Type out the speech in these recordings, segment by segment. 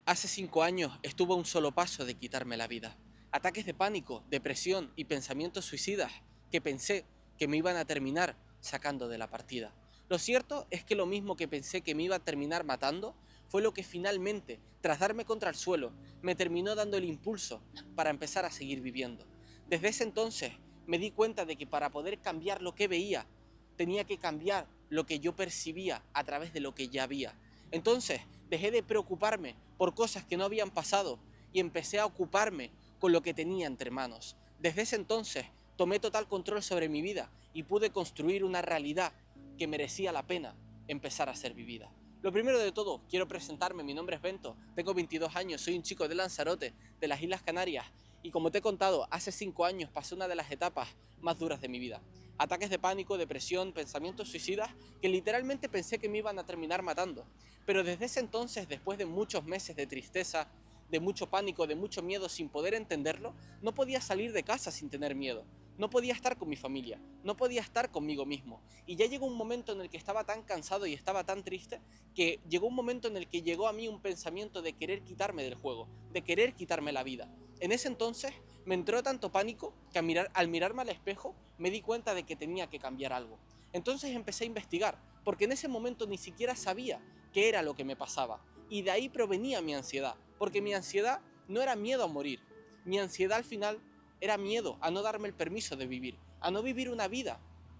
Hace 5 años estuve a un solo paso de quitarme la vida. Ataques de pánico, depresión y pensamientos suicidas que pensé que me iban a terminar sacando de la partida. Lo cierto es que lo mismo que pensé que me iba a terminar matando fue lo que finalmente, tras darme contra el suelo, me terminó dando el impulso para empezar a seguir viviendo. Desde ese entonces me di cuenta de que para poder cambiar lo que veía, tenía que cambiar lo que yo percibía a través de lo que ya había. Entonces dejé de preocuparme por cosas que no habían pasado y empecé a ocuparme con lo que tenía entre manos. Desde ese entonces tomé total control sobre mi vida y pude construir una realidad que merecía la pena empezar a ser vivida. Lo primero de todo, quiero presentarme, mi nombre es Bento, tengo 22 años, soy un chico de Lanzarote, de las Islas Canarias, y como te he contado, hace 5 años pasé una de las etapas más duras de mi vida. Ataques de pánico, depresión, pensamientos suicidas que literalmente pensé que me iban a terminar matando. Pero desde ese entonces, después de muchos meses de tristeza, de mucho pánico, de mucho miedo sin poder entenderlo, no podía salir de casa sin tener miedo. No podía estar con mi familia, no podía estar conmigo mismo. Y ya llegó un momento en el que estaba tan cansado y estaba tan triste que llegó un momento en el que llegó a mí un pensamiento de querer quitarme del juego, de querer quitarme la vida. En ese entonces me entró tanto pánico que al mirarme al espejo me di cuenta de que tenía que cambiar algo. Entonces empecé a investigar, porque en ese momento ni siquiera sabía qué era lo que me pasaba. Y de ahí provenía mi ansiedad, porque mi ansiedad no era miedo a morir. Mi ansiedad al final era miedo a no darme el permiso de vivir, a no vivir una vida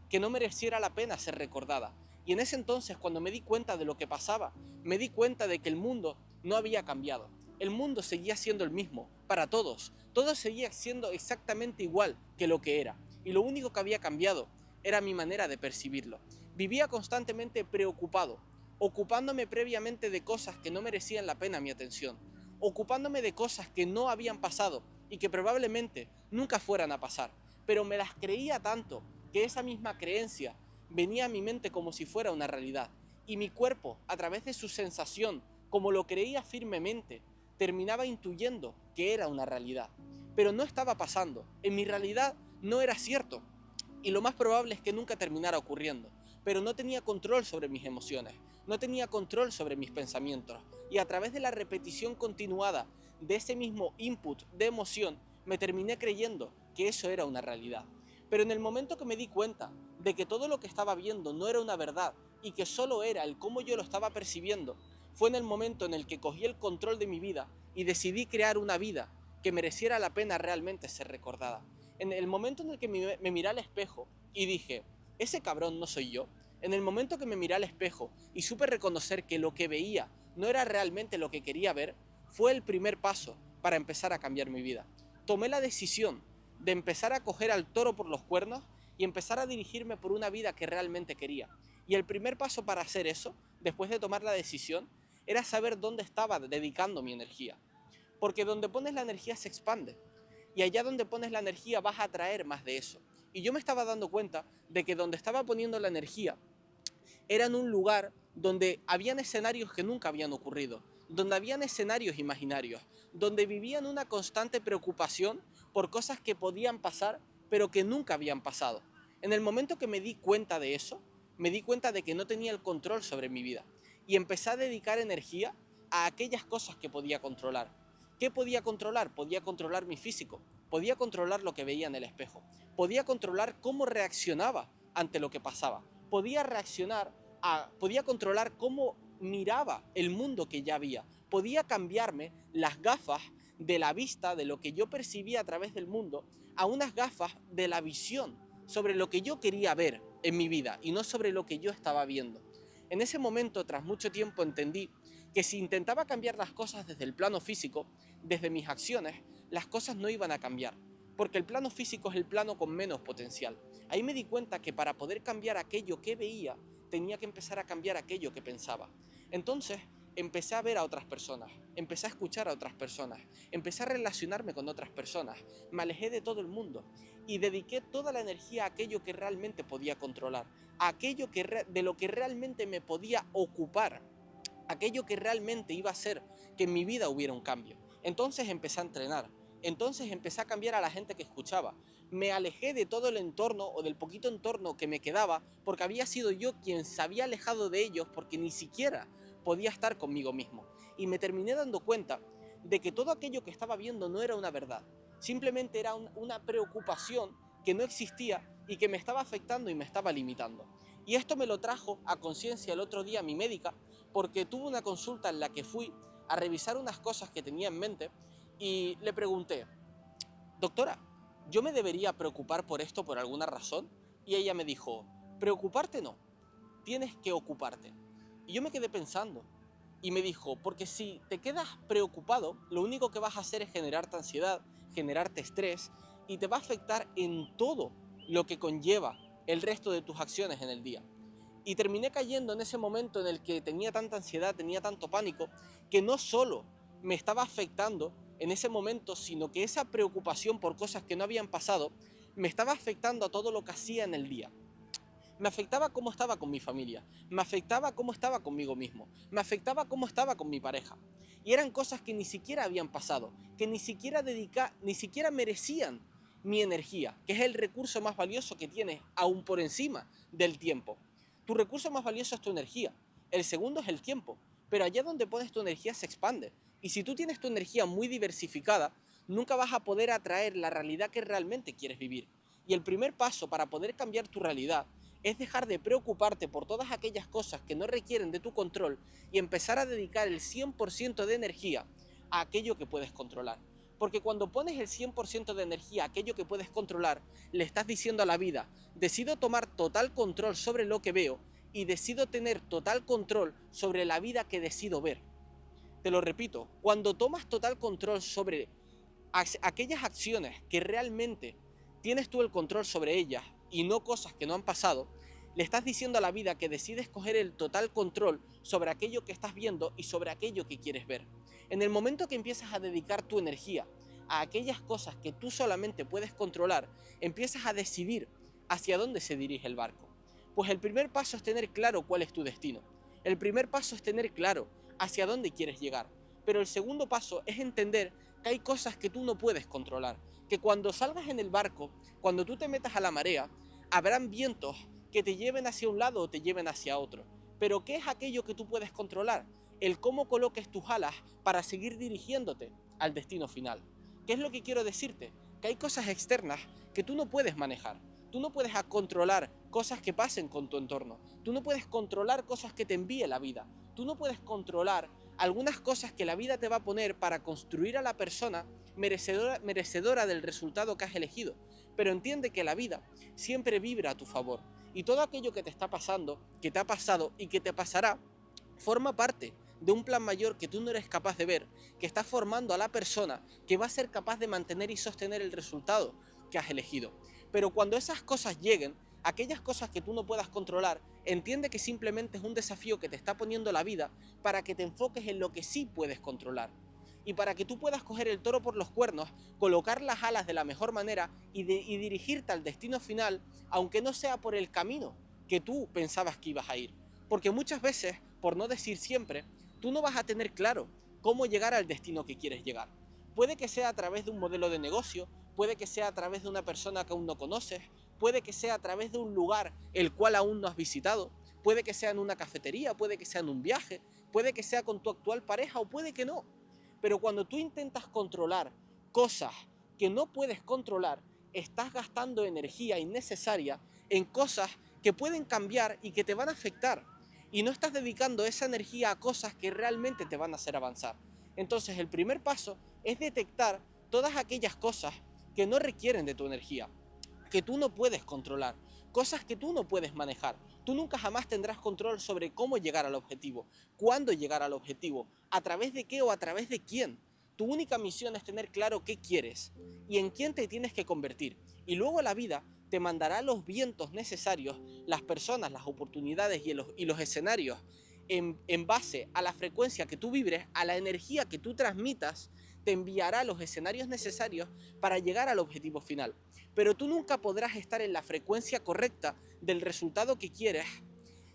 que no mereciera la pena ser recordada. Y en ese entonces, cuando me di cuenta de lo que pasaba, me di cuenta de que el mundo no había cambiado. El mundo seguía siendo el mismo, para todos. Todo seguía siendo exactamente igual que lo que era. Y lo único que había cambiado era mi manera de percibirlo. Vivía constantemente preocupado, ocupándome previamente de cosas que no merecían la pena mi atención, ocupándome de cosas que no habían pasado y que probablemente nunca fueran a pasar, pero me las creía tanto que esa misma creencia venía a mi mente como si fuera una realidad, y mi cuerpo, a través de su sensación, como lo creía firmemente, terminaba intuyendo que era una realidad. Pero no estaba pasando, en mi realidad no era cierto, y lo más probable es que nunca terminara ocurriendo, pero no tenía control sobre mis emociones, no tenía control sobre mis pensamientos, y a través de la repetición continuada de ese mismo input de emoción, me terminé creyendo que eso era una realidad. Pero en el momento que me di cuenta de que todo lo que estaba viendo no era una verdad y que solo era el cómo yo lo estaba percibiendo, fue en el momento en el que cogí el control de mi vida y decidí crear una vida que mereciera la pena realmente ser recordada. En el momento en el que me miré al espejo y dije, ese cabrón no soy yo, en el momento que me miré al espejo y supe reconocer que lo que veía no era realmente lo que quería ver, fue el primer paso para empezar a cambiar mi vida. Tomé la decisión de empezar a coger al toro por los cuernos y empezar a dirigirme por una vida que realmente quería. Y el primer paso para hacer eso, después de tomar la decisión, era saber dónde estaba dedicando mi energía. Porque donde pones la energía se expande. Y allá donde pones la energía vas a atraer más de eso. Y yo me estaba dando cuenta de que donde estaba poniendo la energía era en un lugar donde habían escenarios que nunca habían ocurrido, donde habían escenarios imaginarios, donde vivían una constante preocupación por cosas que podían pasar, pero que nunca habían pasado. En el momento que me di cuenta de eso, me di cuenta de que no tenía el control sobre mi vida y empecé a dedicar energía a aquellas cosas que podía controlar. ¿Qué podía controlar? Podía controlar mi físico, podía controlar lo que veía en el espejo, podía controlar cómo reaccionaba ante lo que pasaba, podía controlar cómo miraba el mundo que ya había, podía cambiarme las gafas de la vista, de lo que yo percibía a través del mundo, a unas gafas de la visión sobre lo que yo quería ver en mi vida y no sobre lo que yo estaba viendo. En ese momento, tras mucho tiempo, entendí que si intentaba cambiar las cosas desde el plano físico, desde mis acciones, las cosas no iban a cambiar, porque el plano físico es el plano con menos potencial. Ahí me di cuenta que para poder cambiar aquello que veía, tenía que empezar a cambiar aquello que pensaba. Entonces, empecé a ver a otras personas, empecé a escuchar a otras personas, empecé a relacionarme con otras personas, me alejé de todo el mundo y dediqué toda la energía a aquello que realmente podía controlar, a aquello de lo que realmente me podía ocupar, aquello que realmente iba a hacer que en mi vida hubiera un cambio. Entonces empecé a entrenar, entonces empecé a cambiar a la gente que escuchaba. Me alejé de todo el entorno o del poquito entorno que me quedaba porque había sido yo quien se había alejado de ellos porque ni siquiera podía estar conmigo mismo. y me terminé dando cuenta de que todo aquello que estaba viendo no era una verdad, simplemente era una preocupación que no existía y que me estaba afectando y me estaba limitando. Y esto me lo trajo a conciencia el otro día mi médica, porque tuve una consulta en la que fui a revisar unas cosas que tenía en mente y le pregunté: doctora, ¿yo me debería preocupar por esto por alguna razón? Y ella me dijo: preocuparte no, tienes que ocuparte. Y yo me quedé pensando y me dijo: porque si te quedas preocupado, lo único que vas a hacer es generarte ansiedad, generarte estrés y te va a afectar en todo lo que conlleva el resto de tus acciones en el día. Y terminé cayendo en ese momento en el que tenía tanta ansiedad, tenía tanto pánico, que no solo me estaba afectando en ese momento, sino que esa preocupación por cosas que no habían pasado me estaba afectando a todo lo que hacía en el día. Me afectaba cómo estaba con mi familia, me afectaba cómo estaba conmigo mismo, me afectaba cómo estaba con mi pareja. Y eran cosas que ni siquiera habían pasado, que ni siquiera merecían mi energía, que es el recurso más valioso que tienes aún por encima del tiempo. Tu recurso más valioso es tu energía, el segundo es el tiempo, pero allá donde pones tu energía se expande. Y si tú tienes tu energía muy diversificada, nunca vas a poder atraer la realidad que realmente quieres vivir. Y el primer paso para poder cambiar tu realidad es dejar de preocuparte por todas aquellas cosas que no requieren de tu control y empezar a dedicar el 100% de energía a aquello que puedes controlar. Porque cuando pones el 100% de energía a aquello que puedes controlar, le estás diciendo a la vida: decido tomar total control sobre lo que veo y decido tener total control sobre la vida que decido ver. Te lo repito, cuando tomas total control sobre aquellas acciones que realmente tienes tú el control sobre ellas y no cosas que no han pasado, le estás diciendo a la vida que decides coger el total control sobre aquello que estás viendo y sobre aquello que quieres ver. En el momento que empiezas a dedicar tu energía a aquellas cosas que tú solamente puedes controlar, empiezas a decidir hacia dónde se dirige el barco. Pues el primer paso es tener claro cuál es tu destino. El primer paso es tener claro hacia dónde quieres llegar. Pero el segundo paso es entender que hay cosas que tú no puedes controlar, que cuando salgas en el barco, cuando tú te metas a la marea, habrán vientos que te lleven hacia un lado o te lleven hacia otro. Pero ¿qué es aquello que tú puedes controlar? El cómo coloques tus alas para seguir dirigiéndote al destino final. ¿Qué es lo que quiero decirte? Que hay cosas externas que tú no puedes manejar. Tú no puedes controlar cosas que pasen con tu entorno. Tú no puedes controlar cosas que te envíe la vida. Tú no puedes controlar algunas cosas que la vida te va a poner para construir a la persona merecedora del resultado que has elegido. Pero entiende que la vida siempre vibra a tu favor. Y todo aquello que te está pasando, que te ha pasado y que te pasará, forma parte de un plan mayor que tú no eres capaz de ver, que está formando a la persona que va a ser capaz de mantener y sostener el resultado que has elegido. Pero cuando esas cosas lleguen, aquellas cosas que tú no puedas controlar, entiende que simplemente es un desafío que te está poniendo la vida para que te enfoques en lo que sí puedes controlar. Y para que tú puedas coger el toro por los cuernos, colocar las alas de la mejor manera y dirigirte al destino final, aunque no sea por el camino que tú pensabas que ibas a ir. Porque muchas veces, por no decir siempre, tú no vas a tener claro cómo llegar al destino que quieres llegar. Puede que sea a través de un modelo de negocio, puede que sea a través de una persona que aún no conoces, puede que sea a través de un lugar el cual aún no has visitado, puede que sea en una cafetería, puede que sea en un viaje, puede que sea con tu actual pareja o puede que no. Pero cuando tú intentas controlar cosas que no puedes controlar, estás gastando energía innecesaria en cosas que pueden cambiar y que te van a afectar. Y no estás dedicando esa energía a cosas que realmente te van a hacer avanzar. Entonces el primer paso es detectar todas aquellas cosas que no requieren de tu energía, que tú no puedes controlar, cosas que tú no puedes manejar. Tú nunca jamás tendrás control sobre cómo llegar al objetivo, cuándo llegar al objetivo, a través de qué o a través de quién. Tu única misión es tener claro qué quieres y en quién te tienes que convertir. Y luego la vida te mandará los vientos necesarios, las personas, las oportunidades y los escenarios en base a la frecuencia que tú vibres, a la energía que tú transmitas, te enviará los escenarios necesarios para llegar al objetivo final. Pero tú nunca podrás estar en la frecuencia correcta del resultado que quieres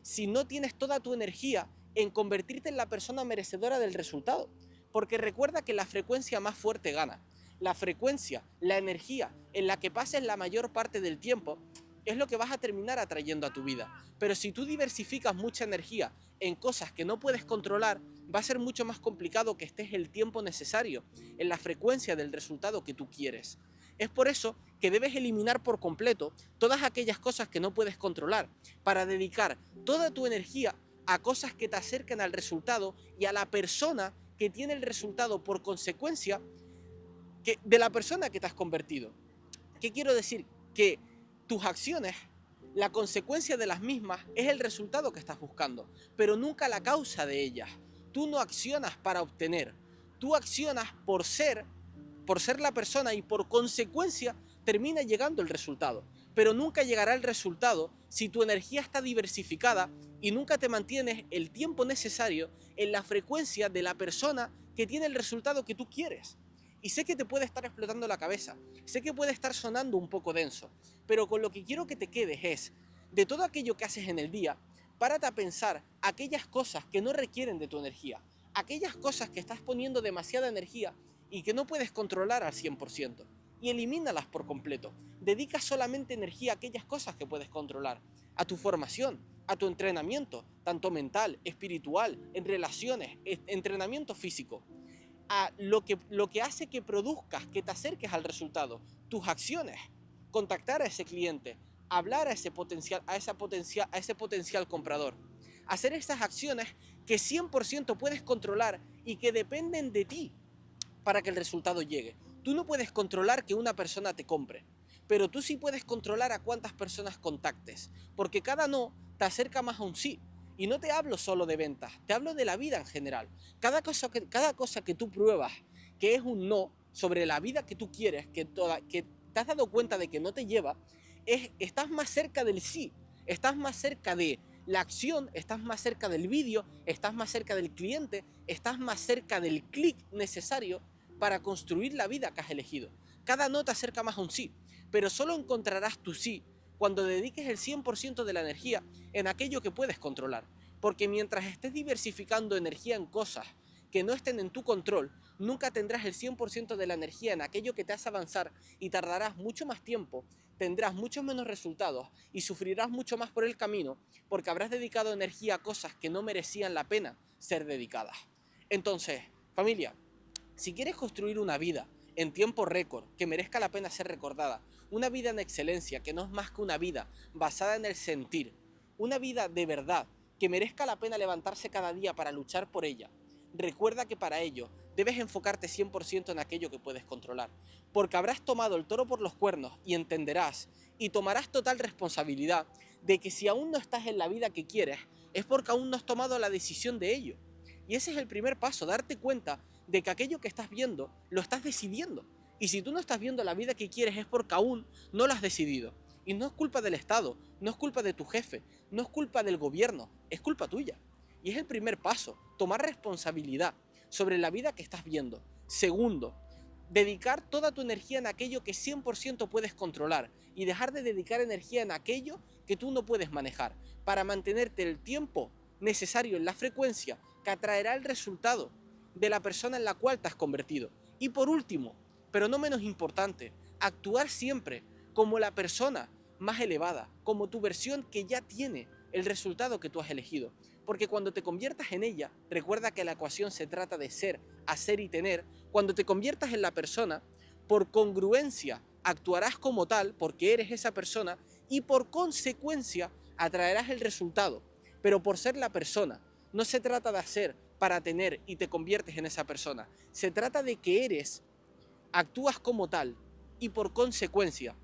si no tienes toda tu energía en convertirte en la persona merecedora del resultado. Porque recuerda que la frecuencia más fuerte gana. La frecuencia, la energía en la que pases la mayor parte del tiempo es lo que vas a terminar atrayendo a tu vida. Pero si tú diversificas mucha energía en cosas que no puedes controlar, va a ser mucho más complicado que estés el tiempo necesario en la frecuencia del resultado que tú quieres. Es por eso que debes eliminar por completo todas aquellas cosas que no puedes controlar para dedicar toda tu energía a cosas que te acerquen al resultado y a la persona que tiene el resultado por consecuencia de la persona que te has convertido. ¿Qué quiero decir? Que tus acciones, la consecuencia de las mismas es el resultado que estás buscando, pero nunca la causa de ellas. Tú no accionas para obtener, tú accionas por ser la persona y por consecuencia termina llegando el resultado. Pero nunca llegará el resultado si tu energía está diversificada y nunca te mantienes el tiempo necesario en la frecuencia de la persona que tiene el resultado que tú quieres. Y sé que te puede estar explotando la cabeza, sé que puede estar sonando un poco denso, pero con lo que quiero que te quedes es, de todo aquello que haces en el día, párate a pensar aquellas cosas que no requieren de tu energía, aquellas cosas que estás poniendo demasiada energía y que no puedes controlar al 100%, y elimínalas por completo. Dedica solamente energía a aquellas cosas que puedes controlar, a tu formación, a tu entrenamiento, tanto mental, espiritual, en relaciones, entrenamiento físico, a lo que hace que produzcas, que te acerques al resultado, tus acciones, contactar a ese cliente, hablar a ese potencial comprador, hacer esas acciones que 100% puedes controlar y que dependen de ti para que el resultado llegue. Tú no puedes controlar que una persona te compre, pero tú sí puedes controlar a cuántas personas contactes, porque cada no te acerca más a un sí. Y no te hablo solo de ventas, te hablo de la vida en general. Cada cosa que tú pruebas que es un no sobre la vida que tú quieres, que te has dado cuenta de que no te lleva, estás más cerca del sí, estás más cerca de la acción, estás más cerca del vídeo, estás más cerca del cliente, estás más cerca del clic necesario para construir la vida que has elegido. Cada no te acerca más a un sí, pero solo encontrarás tu sí cuando dediques el 100% de la energía en aquello que puedes controlar. Porque mientras estés diversificando energía en cosas que no estén en tu control, nunca tendrás el 100% de la energía en aquello que te hace avanzar y tardarás mucho más tiempo, tendrás muchos menos resultados y sufrirás mucho más por el camino porque habrás dedicado energía a cosas que no merecían la pena ser dedicadas. Entonces, familia, si quieres construir una vida en tiempo récord que merezca la pena ser recordada, una vida en excelencia que no es más que una vida basada en el sentir, una vida de verdad que merezca la pena levantarse cada día para luchar por ella, recuerda que para ello debes enfocarte 100% en aquello que puedes controlar, porque habrás tomado el toro por los cuernos y entenderás y tomarás total responsabilidad de que si aún no estás en la vida que quieres, es porque aún no has tomado la decisión de ello. Y ese es el primer paso, darte cuenta de que aquello que estás viendo lo estás decidiendo. Y si tú no estás viendo la vida que quieres es porque aún no lo has decidido. Y no es culpa del Estado, no es culpa de tu jefe, no es culpa del gobierno, es culpa tuya. Y es el primer paso, tomar responsabilidad sobre la vida que estás viendo. Segundo, dedicar toda tu energía en aquello que 100% puedes controlar y dejar de dedicar energía en aquello que tú no puedes manejar para mantenerte el tiempo necesario en la frecuencia que atraerá el resultado de la persona en la cual te has convertido. Y por último, pero no menos importante, actuar siempre como la persona más elevada, como tu versión que ya tiene el resultado que tú has elegido. Porque cuando te conviertas en ella, recuerda que la ecuación se trata de ser, hacer y tener. Cuando te conviertas en la persona, por congruencia actuarás como tal, porque eres esa persona, y por consecuencia atraerás el resultado. Pero por ser la persona, no se trata de hacer para tener y te conviertes en esa persona. Se trata de que eres, actúas como tal y por consecuencia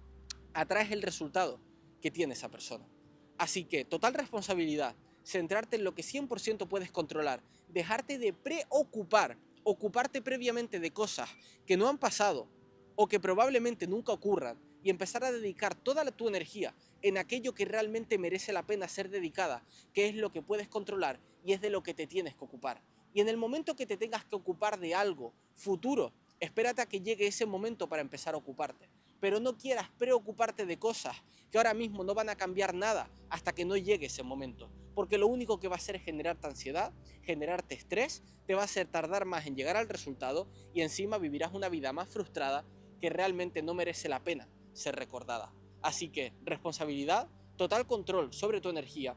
atraes el resultado que tiene esa persona. Así que total responsabilidad, centrarte en lo que 100% puedes controlar, dejarte de preocupar, ocuparte previamente de cosas que no han pasado o que probablemente nunca ocurran y empezar a dedicar toda tu energía en aquello que realmente merece la pena ser dedicada, que es lo que puedes controlar y es de lo que te tienes que ocupar. Y en el momento que te tengas que ocupar de algo futuro, espérate a que llegue ese momento para empezar a ocuparte. Pero no quieras preocuparte de cosas que ahora mismo no van a cambiar nada hasta que no llegue ese momento. Porque lo único que va a hacer es generarte ansiedad, generarte estrés, te va a hacer tardar más en llegar al resultado y encima vivirás una vida más frustrada que realmente no merece la pena ser recordada. Así que responsabilidad, total control sobre tu energía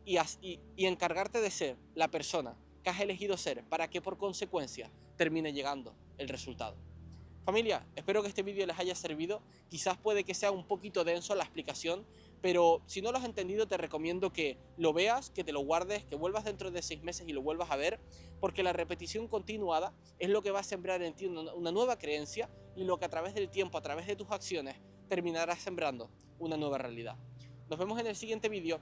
y encargarte de ser la persona que has elegido ser para que por consecuencia termine llegando el resultado. Familia, espero que este vídeo les haya servido. Quizás puede que sea un poquito denso la explicación, pero si no lo has entendido te recomiendo que lo veas, que te lo guardes, que vuelvas dentro de 6 meses y lo vuelvas a ver, porque la repetición continuada es lo que va a sembrar en ti una nueva creencia y lo que a través del tiempo, a través de tus acciones, terminará sembrando una nueva realidad. Nos vemos en el siguiente vídeo.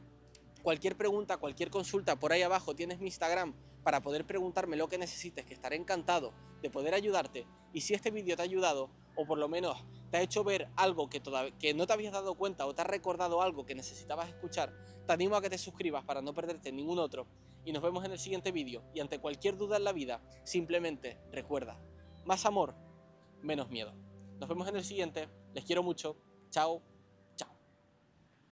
Cualquier pregunta, cualquier consulta, por ahí abajo tienes mi Instagram para poder preguntarme lo que necesites, que estaré encantado de poder ayudarte. Y si este vídeo te ha ayudado, o por lo menos te ha hecho ver algo que no te habías dado cuenta o te ha recordado algo que necesitabas escuchar, te animo a que te suscribas para no perderte ningún otro. Y nos vemos en el siguiente vídeo. Y ante cualquier duda en la vida, simplemente recuerda, más amor, menos miedo. Nos vemos en el siguiente. Les quiero mucho. Chao.